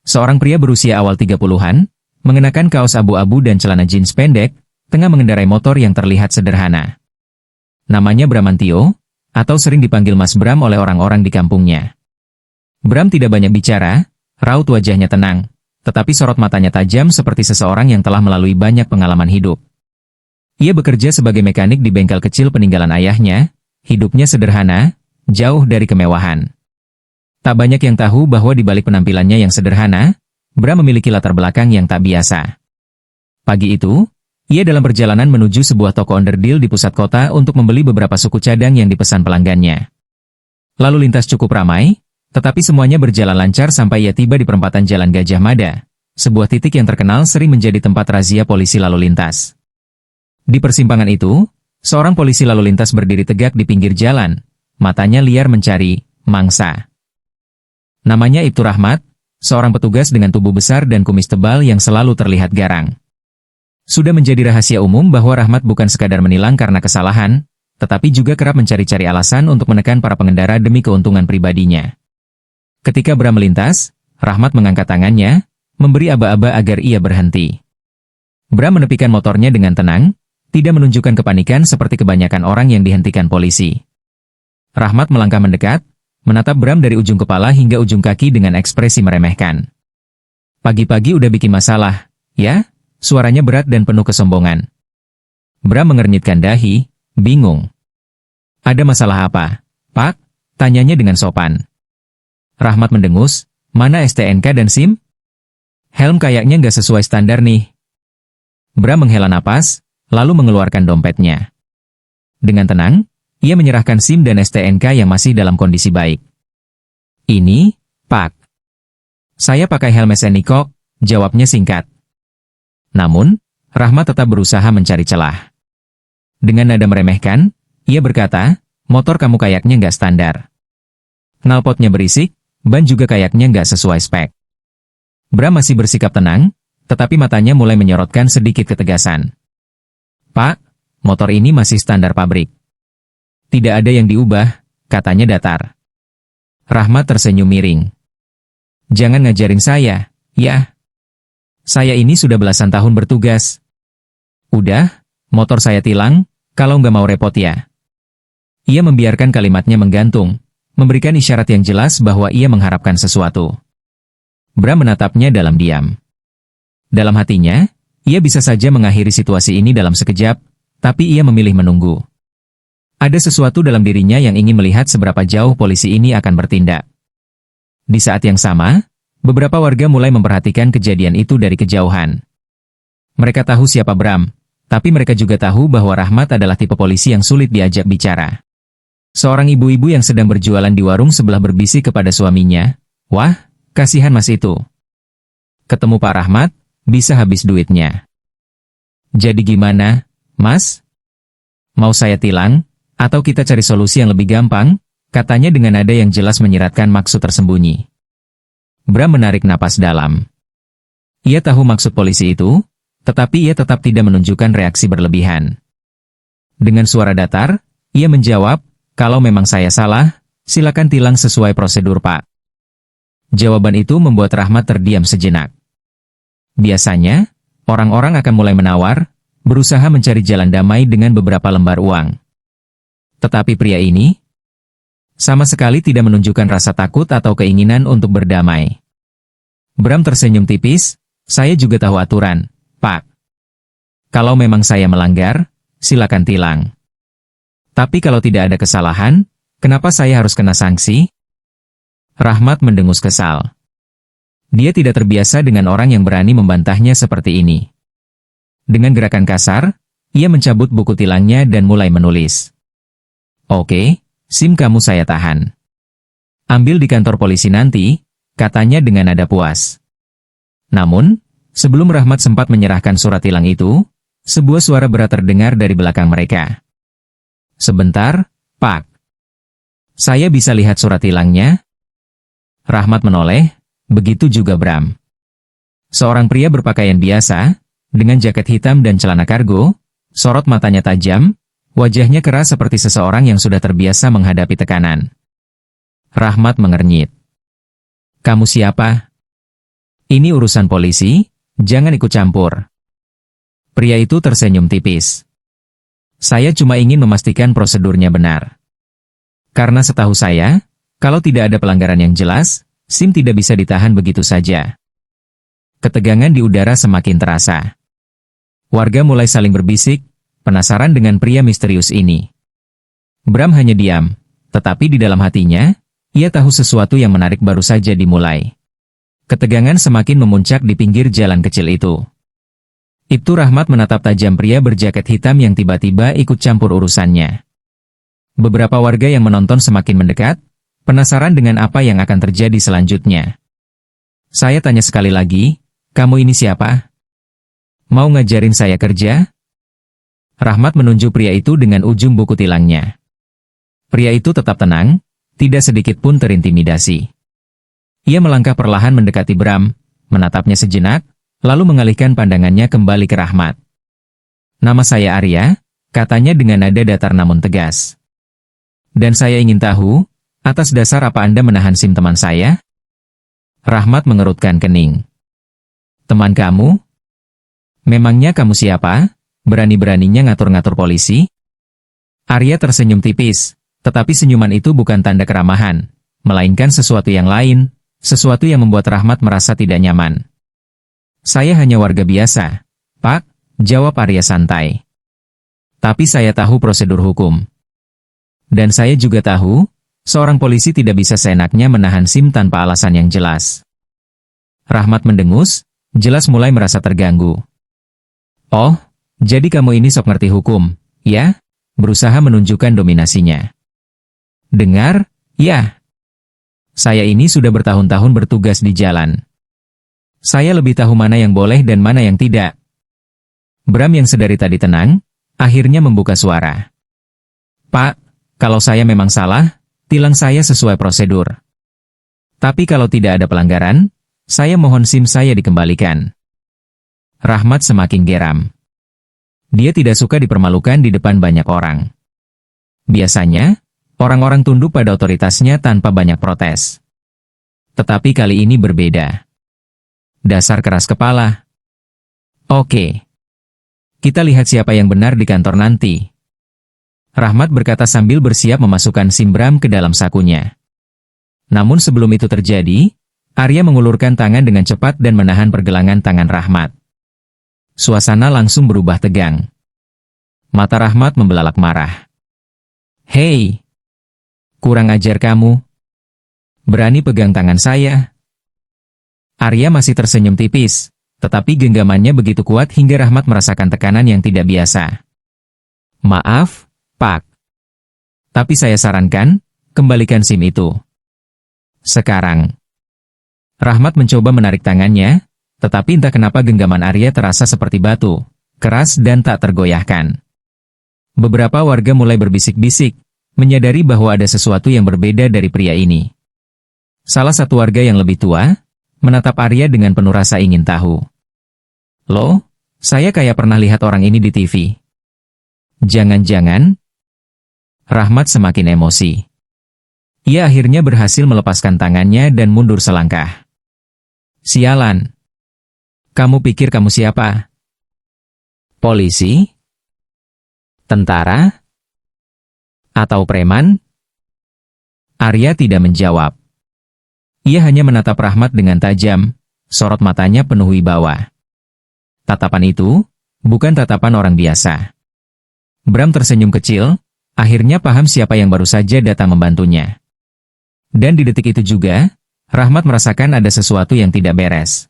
Seorang pria berusia awal 30-an, mengenakan kaos abu-abu dan celana jeans pendek, tengah mengendarai motor yang terlihat sederhana. Namanya Bramantio, atau sering dipanggil Mas Bram oleh orang-orang di kampungnya. Bram tidak banyak bicara, raut wajahnya tenang, tetapi sorot matanya tajam seperti seseorang yang telah melalui banyak pengalaman hidup. Ia bekerja sebagai mekanik di bengkel kecil peninggalan ayahnya, hidupnya sederhana, jauh dari kemewahan. Tak banyak yang tahu bahwa di balik penampilannya yang sederhana, Bram memiliki latar belakang yang tak biasa. Pagi itu, ia dalam perjalanan menuju sebuah toko onderdil di pusat kota untuk membeli beberapa suku cadang yang dipesan pelanggannya. Lalu lintas cukup ramai, tetapi semuanya berjalan lancar sampai ia tiba di perempatan Jalan Gajah Mada, sebuah titik yang terkenal sering menjadi tempat razia polisi lalu lintas. Di persimpangan itu, seorang polisi lalu lintas berdiri tegak di pinggir jalan, matanya liar mencari mangsa. Namanya Ibtu Rahmat, seorang petugas dengan tubuh besar dan kumis tebal yang selalu terlihat garang. Sudah menjadi rahasia umum bahwa Rahmat bukan sekadar menilang karena kesalahan, tetapi juga kerap mencari-cari alasan untuk menekan para pengendara demi keuntungan pribadinya. Ketika Bram melintas, Rahmat mengangkat tangannya, memberi aba-aba agar ia berhenti. Bram menepikan motornya dengan tenang, tidak menunjukkan kepanikan seperti kebanyakan orang yang dihentikan polisi. Rahmat melangkah mendekat, menatap Bram dari ujung kepala hingga ujung kaki dengan ekspresi meremehkan. Pagi-pagi udah bikin masalah, ya? Suaranya berat dan penuh kesombongan. Bram mengernyitkan dahi, bingung. Ada masalah apa, Pak? Tanyanya dengan sopan. Rahmat mendengus, mana STNK dan SIM? Helm kayaknya nggak sesuai standar nih. Bram menghela napas, lalu mengeluarkan dompetnya. Dengan tenang, ia menyerahkan SIM dan STNK yang masih dalam kondisi baik. Ini, Pak. Saya pakai helm SNI kok, jawabnya singkat. Namun, Rahmat tetap berusaha mencari celah. Dengan nada meremehkan, ia berkata, motor kamu kayaknya nggak standar. Knalpotnya berisik, ban juga kayaknya nggak sesuai spek. Bram masih bersikap tenang, tetapi matanya mulai menyorotkan sedikit ketegasan. Pak, motor ini masih standar pabrik. Tidak ada yang diubah, katanya datar. Rahmat tersenyum miring. Jangan ngajarin saya, ya. Saya ini sudah belasan tahun bertugas. Udah, motor saya tilang, kalau nggak mau repot ya. Ia membiarkan kalimatnya menggantung, memberikan isyarat yang jelas bahwa ia mengharapkan sesuatu. Bram menatapnya dalam diam. Dalam hatinya, ia bisa saja mengakhiri situasi ini dalam sekejap, tapi ia memilih menunggu. Ada sesuatu dalam dirinya yang ingin melihat seberapa jauh polisi ini akan bertindak. Di saat yang sama, beberapa warga mulai memperhatikan kejadian itu dari kejauhan. Mereka tahu siapa Bram, tapi mereka juga tahu bahwa Rahmat adalah tipe polisi yang sulit diajak bicara. Seorang ibu-ibu yang sedang berjualan di warung sebelah berbisik kepada suaminya, "Wah, kasihan mas itu. Ketemu Pak Rahmat, bisa habis duitnya. Jadi gimana, mas? Mau saya tilang? Atau kita cari solusi yang lebih gampang?" katanya dengan nada yang jelas menyiratkan maksud tersembunyi. Bram menarik napas dalam. Ia tahu maksud polisi itu, tetapi ia tetap tidak menunjukkan reaksi berlebihan. Dengan suara datar, ia menjawab, "Kalau memang saya salah, silakan tilang sesuai prosedur Pak." Jawaban itu membuat Rahmat terdiam sejenak. Biasanya, orang-orang akan mulai menawar, berusaha mencari jalan damai dengan beberapa lembar uang. Tetapi pria ini sama sekali tidak menunjukkan rasa takut atau keinginan untuk berdamai. Bram tersenyum tipis, "Saya juga tahu aturan, Pak. Kalau memang saya melanggar, silakan tilang. Tapi kalau tidak ada kesalahan, kenapa saya harus kena sanksi?" Rahmat mendengus kesal. Dia tidak terbiasa dengan orang yang berani membantahnya seperti ini. Dengan gerakan kasar, ia mencabut buku tilangnya dan mulai menulis. "Oke, SIM kamu saya tahan. Ambil di kantor polisi nanti," katanya dengan nada puas. Namun, sebelum Rahmat sempat menyerahkan surat tilang itu, sebuah suara berat terdengar dari belakang mereka. "Sebentar, Pak. Saya bisa lihat surat tilangnya?" Rahmat menoleh, begitu juga Bram. Seorang pria berpakaian biasa, dengan jaket hitam dan celana kargo, sorot matanya tajam, wajahnya keras seperti seseorang yang sudah terbiasa menghadapi tekanan. Rahmat mengernyit. "Kamu siapa?" Ini urusan polisi, jangan ikut campur. Pria itu tersenyum tipis. Saya cuma ingin memastikan prosedurnya benar. Karena setahu saya, kalau tidak ada pelanggaran yang jelas, SIM tidak bisa ditahan begitu saja. Ketegangan di udara semakin terasa. Warga mulai saling berbisik, penasaran dengan pria misterius ini. Bram hanya diam, tetapi di dalam hatinya, ia tahu sesuatu yang menarik baru saja dimulai. Ketegangan semakin memuncak di pinggir jalan kecil itu. Ibtu Rahmat menatap tajam pria berjaket hitam yang tiba-tiba ikut campur urusannya. Beberapa warga yang menonton semakin mendekat, penasaran dengan apa yang akan terjadi selanjutnya. Saya tanya sekali lagi, kamu ini siapa? Mau ngajarin saya kerja? Rahmat menunjuk pria itu dengan ujung buku tilangnya. Pria itu tetap tenang, tidak sedikit pun terintimidasi. Ia melangkah perlahan mendekati Bram, menatapnya sejenak, lalu mengalihkan pandangannya kembali ke Rahmat. Nama saya Arya, katanya dengan nada datar namun tegas. Dan saya ingin tahu, atas dasar apa Anda menahan SIM teman saya? Rahmat mengerutkan kening. Teman kamu? Memangnya kamu siapa? Berani-beraninya ngatur-ngatur polisi? Arya tersenyum tipis, tetapi senyuman itu bukan tanda keramahan, melainkan sesuatu yang lain, sesuatu yang membuat Rahmat merasa tidak nyaman. Saya hanya warga biasa, Pak, jawab Arya santai. Tapi saya tahu prosedur hukum. Dan saya juga tahu, seorang polisi tidak bisa seenaknya menahan SIM tanpa alasan yang jelas. Rahmat mendengus, jelas mulai merasa terganggu. Oh, jadi kamu ini sok ngerti hukum, ya? Berusaha menunjukkan dominasinya. Dengar, ya. Saya ini sudah bertahun-tahun bertugas di jalan. Saya lebih tahu mana yang boleh dan mana yang tidak. Bram yang sedari tadi tenang, akhirnya membuka suara. Pak, kalau saya memang salah, tilang saya sesuai prosedur. Tapi kalau tidak ada pelanggaran, saya mohon SIM saya dikembalikan. Rahmat semakin geram. Dia tidak suka dipermalukan di depan banyak orang. Biasanya, orang-orang tunduk pada otoritasnya tanpa banyak protes. Tetapi kali ini berbeda. Dasar keras kepala. Oke. Kita lihat siapa yang benar di kantor nanti. Rahmat berkata sambil bersiap memasukkan SIM Bram ke dalam sakunya. Namun sebelum itu terjadi, Arya mengulurkan tangan dengan cepat dan menahan pergelangan tangan Rahmat. Suasana langsung berubah tegang. Mata Rahmat membelalak marah. Hei! Kurang ajar kamu. Berani pegang tangan saya? Arya masih tersenyum tipis, tetapi genggamannya begitu kuat hingga Rahmat merasakan tekanan yang tidak biasa. Maaf, Pak. Tapi saya sarankan, kembalikan SIM itu. Sekarang. Rahmat mencoba menarik tangannya, tetapi entah kenapa genggaman Arya terasa seperti batu, keras dan tak tergoyahkan. Beberapa warga mulai berbisik-bisik, menyadari bahwa ada sesuatu yang berbeda dari pria ini. Salah satu warga yang lebih tua, menatap Arya dengan penuh rasa ingin tahu. Loh, saya kayak pernah lihat orang ini di TV. Jangan-jangan? Rahmat semakin emosi. Ia akhirnya berhasil melepaskan tangannya dan mundur selangkah. Sialan. Kamu pikir kamu siapa? Polisi? Tentara? Atau preman? Arya tidak menjawab. Ia hanya menatap Rahmat dengan tajam, sorot matanya penuh wibawa. Tatapan itu, bukan tatapan orang biasa. Bram tersenyum kecil, akhirnya paham siapa yang baru saja datang membantunya. Dan di detik itu juga, Rahmat merasakan ada sesuatu yang tidak beres.